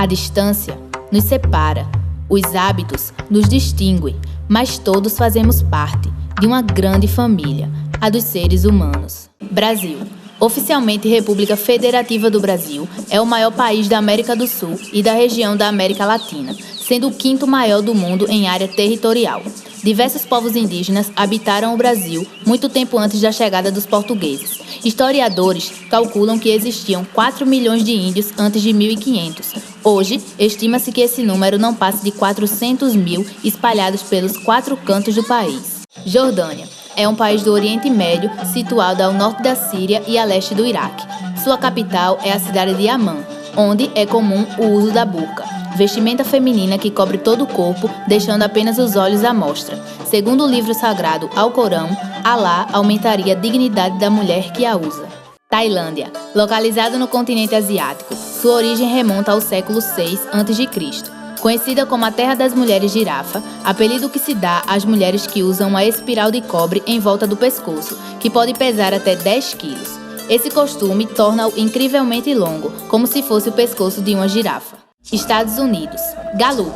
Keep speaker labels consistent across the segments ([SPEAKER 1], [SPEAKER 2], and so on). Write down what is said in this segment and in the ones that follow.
[SPEAKER 1] A distância nos separa, os hábitos nos distinguem, mas todos fazemos parte de uma grande família, a dos seres humanos. Brasil. Oficialmente República Federativa do Brasil, é o maior país da América do Sul e da região da América Latina, sendo o quinto maior do mundo em área territorial. Diversos povos indígenas habitaram o Brasil muito tempo antes da chegada dos portugueses. Historiadores calculam que existiam 4 milhões de índios antes de 1500. Hoje, estima-se que esse número não passe de 400 mil espalhados pelos 4 cantos do país. Jordânia. É um país do Oriente Médio, situado ao norte da Síria e a leste do Iraque. Sua capital é a cidade de Amman, onde é comum o uso da burca, vestimenta feminina que cobre todo o corpo, deixando apenas os olhos à mostra. Segundo o livro sagrado Alcorão, Alá aumentaria a dignidade da mulher que a usa. Tailândia. Localizado no continente asiático, sua origem remonta ao século VI a.C., conhecida como a Terra das Mulheres Girafa, apelido que se dá às mulheres que usam uma espiral de cobre em volta do pescoço, que pode pesar até 10 quilos. Esse costume torna-o incrivelmente longo, como se fosse o pescoço de uma girafa. Estados Unidos. Galup.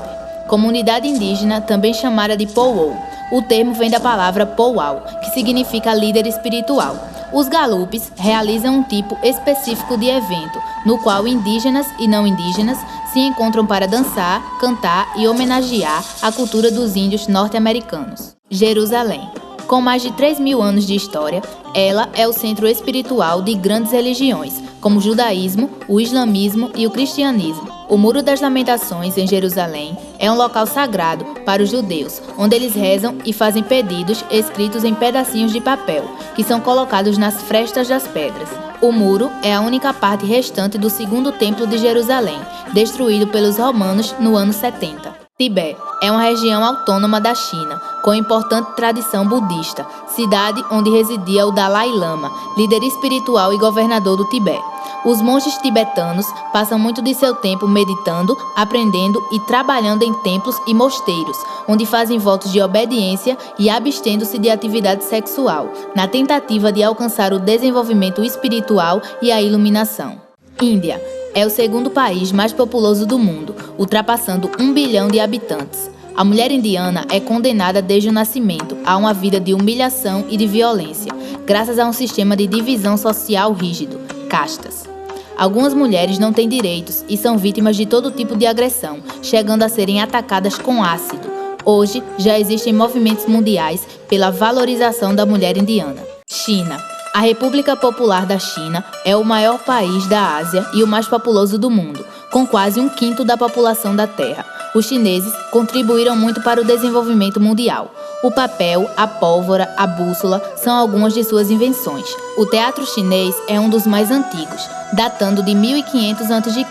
[SPEAKER 1] Comunidade indígena, também chamada de Powwow. O termo vem da palavra powwow, que significa líder espiritual. Os galupes realizam um tipo específico de evento, no qual indígenas e não indígenas se encontram para dançar, cantar e homenagear a cultura dos índios norte-americanos. Jerusalém. Com mais de 3.000 anos de história, ela é o centro espiritual de grandes religiões, como o judaísmo, o islamismo e o cristianismo. O Muro das Lamentações, em Jerusalém, é um local sagrado para os judeus, onde eles rezam e fazem pedidos escritos em pedacinhos de papel, que são colocados nas frestas das pedras. O muro é a única parte restante do segundo templo de Jerusalém, destruído pelos romanos no ano 70. Tibete é uma região autônoma da China, com importante tradição budista, cidade onde residia o Dalai Lama, líder espiritual e governador do Tibete. Os monges tibetanos passam muito de seu tempo meditando, aprendendo e trabalhando em templos e mosteiros, onde fazem votos de obediência e abstendo-se de atividade sexual, na tentativa de alcançar o desenvolvimento espiritual e a iluminação. Índia é o segundo país mais populoso do mundo, ultrapassando 1 bilhão de habitantes. A mulher indiana é condenada desde o nascimento a uma vida de humilhação e de violência, graças a um sistema de divisão social rígido, castas. Algumas mulheres não têm direitos e são vítimas de todo tipo de agressão, chegando a serem atacadas com ácido. Hoje, já existem movimentos mundiais pela valorização da mulher indiana. China. A República Popular da China é o maior país da Ásia e o mais populoso do mundo, com quase 1/5 da população da Terra. Os chineses contribuíram muito para o desenvolvimento mundial. O papel, a pólvora, a bússola são algumas de suas invenções. O teatro chinês é um dos mais antigos, datando de 1500 a.C.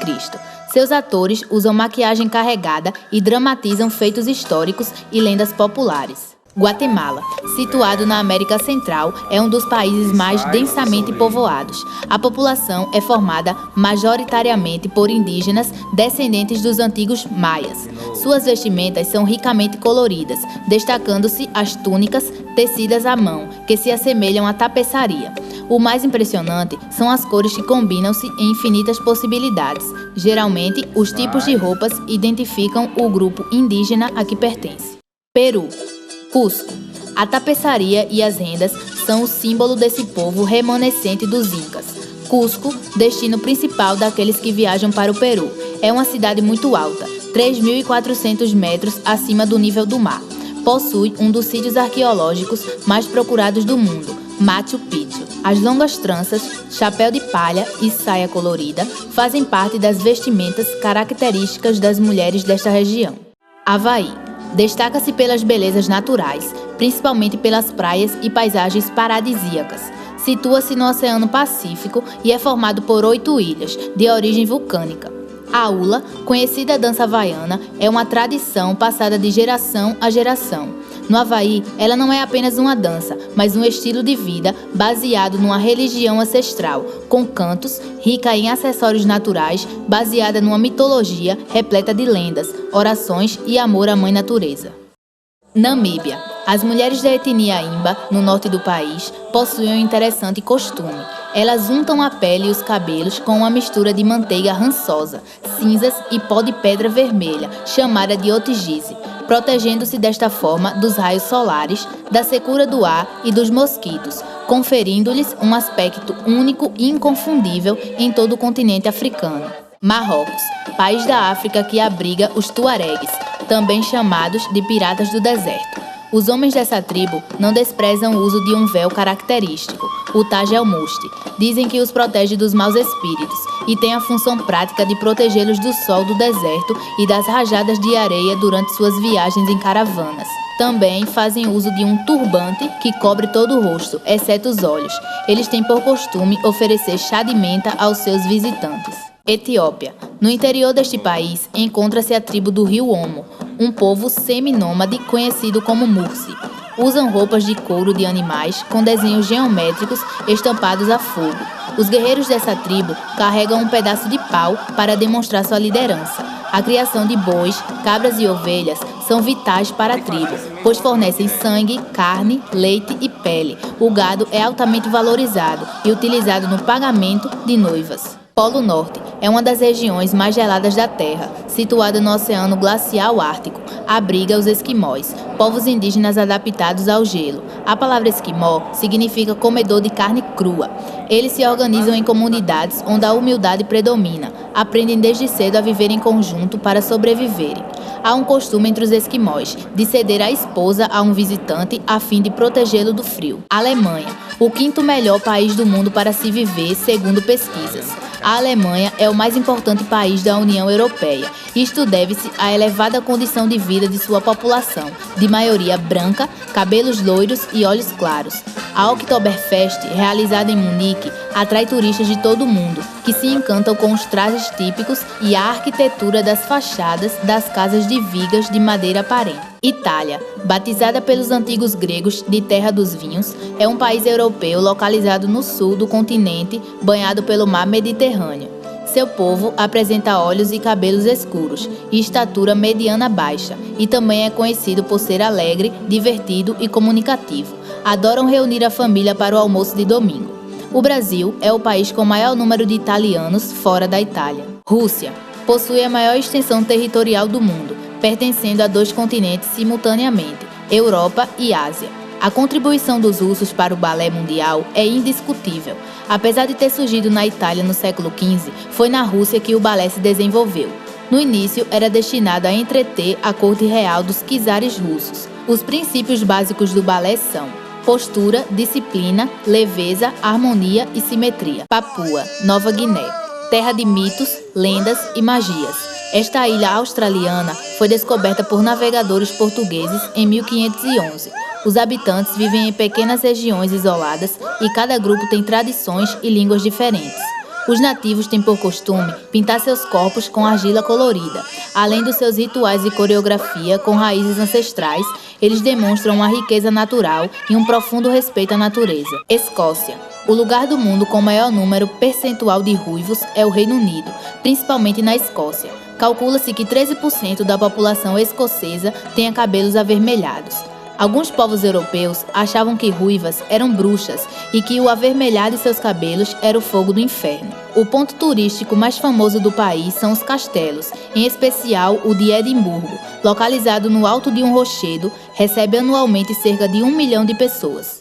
[SPEAKER 1] Seus atores usam maquiagem carregada e dramatizam feitos históricos e lendas populares. Guatemala, situado na América Central, é um dos países mais densamente povoados. A população é formada majoritariamente por indígenas descendentes dos antigos maias. Suas vestimentas são ricamente coloridas, destacando-se as túnicas tecidas à mão, que se assemelham à tapeçaria. O mais impressionante são as cores que combinam-se em infinitas possibilidades. Geralmente, os tipos de roupas identificam o grupo indígena a que pertence. Peru. Cusco. A tapeçaria e as rendas são o símbolo desse povo remanescente dos Incas. Cusco, destino principal daqueles que viajam para o Peru, é uma cidade muito alta, 3.400 metros acima do nível do mar. Possui um dos sítios arqueológicos mais procurados do mundo, Machu Picchu. As longas tranças, chapéu de palha e saia colorida fazem parte das vestimentas características das mulheres desta região. Havaí. Destaca-se pelas belezas naturais, principalmente pelas praias e paisagens paradisíacas. Situa-se no Oceano Pacífico e é formado por 8 ilhas, de origem vulcânica. A hula, conhecida dança havaiana, é uma tradição passada de geração a geração. No Havaí, ela não é apenas uma dança, mas um estilo de vida baseado numa religião ancestral, com cantos, rica em acessórios naturais, baseada numa mitologia repleta de lendas, orações e amor à mãe natureza. Namíbia. As mulheres da etnia Imba, no norte do país, possuem um interessante costume. Elas untam a pele e os cabelos com uma mistura de manteiga rançosa, cinzas e pó de pedra vermelha, chamada de otigize, protegendo-se desta forma dos raios solares, da secura do ar e dos mosquitos, conferindo-lhes um aspecto único e inconfundível em todo o continente africano. Marrocos, país da África que abriga os tuaregues, também chamados de piratas do deserto. Os homens dessa tribo não desprezam o uso de um véu característico, o Taj el-Musti. Dizem que os protege dos maus espíritos e tem a função prática de protegê-los do sol do deserto e das rajadas de areia durante suas viagens em caravanas. Também fazem uso de um turbante que cobre todo o rosto, exceto os olhos. Eles têm por costume oferecer chá de menta aos seus visitantes. Etiópia. No interior deste país encontra-se a tribo do Rio Omo, um povo seminômade conhecido como Mursi. Usam roupas de couro de animais com desenhos geométricos estampados a fogo. Os guerreiros dessa tribo carregam um pedaço de pau para demonstrar sua liderança. A criação de bois, cabras e ovelhas são vitais para a tribo, pois fornecem sangue, carne, leite e pele. O gado é altamente valorizado e utilizado no pagamento de noivas. Polo Norte é uma das regiões mais geladas da Terra, situada no Oceano Glacial Ártico. Abriga os esquimós, povos indígenas adaptados ao gelo. A palavra esquimó significa comedor de carne crua. Eles se organizam em comunidades onde a humildade predomina. Aprendem desde cedo a viver em conjunto para sobreviverem. Há um costume entre os esquimós de ceder a esposa a um visitante a fim de protegê-lo do frio. Alemanha, o quinto melhor país do mundo para se viver, segundo pesquisas. A Alemanha é o mais importante país da União Europeia. Isto deve-se à elevada condição de vida de sua população, de maioria branca, cabelos loiros e olhos claros. A Oktoberfest, realizada em Munique, atrai turistas de todo o mundo, que se encantam com os trajes típicos e a arquitetura das fachadas das casas de vigas de madeira aparente. Itália, batizada pelos antigos gregos de Terra dos Vinhos, é um país europeu localizado no sul do continente, banhado pelo mar Mediterrâneo. Seu povo apresenta olhos e cabelos escuros e estatura mediana-baixa, e também é conhecido por ser alegre, divertido e comunicativo. Adoram reunir a família para o almoço de domingo. O Brasil é o país com o maior número de italianos fora da Itália. Rússia possui a maior extensão territorial do mundo, pertencendo a 2 continentes simultaneamente, Europa e Ásia. A contribuição dos russos para o balé mundial é indiscutível. Apesar de ter surgido na Itália no século XV, foi na Rússia que o balé se desenvolveu. No início, era destinado a entreter a corte real dos czares russos. Os princípios básicos do balé são postura, disciplina, leveza, harmonia e simetria. Papua, Nova Guiné, terra de mitos, lendas e magias. Esta ilha australiana foi descoberta por navegadores portugueses em 1511. Os habitantes vivem em pequenas regiões isoladas e cada grupo tem tradições e línguas diferentes. Os nativos têm por costume pintar seus corpos com argila colorida. Além dos seus rituais e coreografia com raízes ancestrais, eles demonstram uma riqueza natural e um profundo respeito à natureza. Escócia. O lugar do mundo com maior número percentual de ruivos é o Reino Unido, principalmente na Escócia. Calcula-se que 13% da população escocesa tenha cabelos avermelhados. Alguns povos europeus achavam que ruivas eram bruxas e que o avermelhar de seus cabelos era o fogo do inferno. O ponto turístico mais famoso do país são os castelos, em especial o de Edimburgo, localizado no alto de um rochedo, recebe anualmente cerca de 1 milhão de pessoas.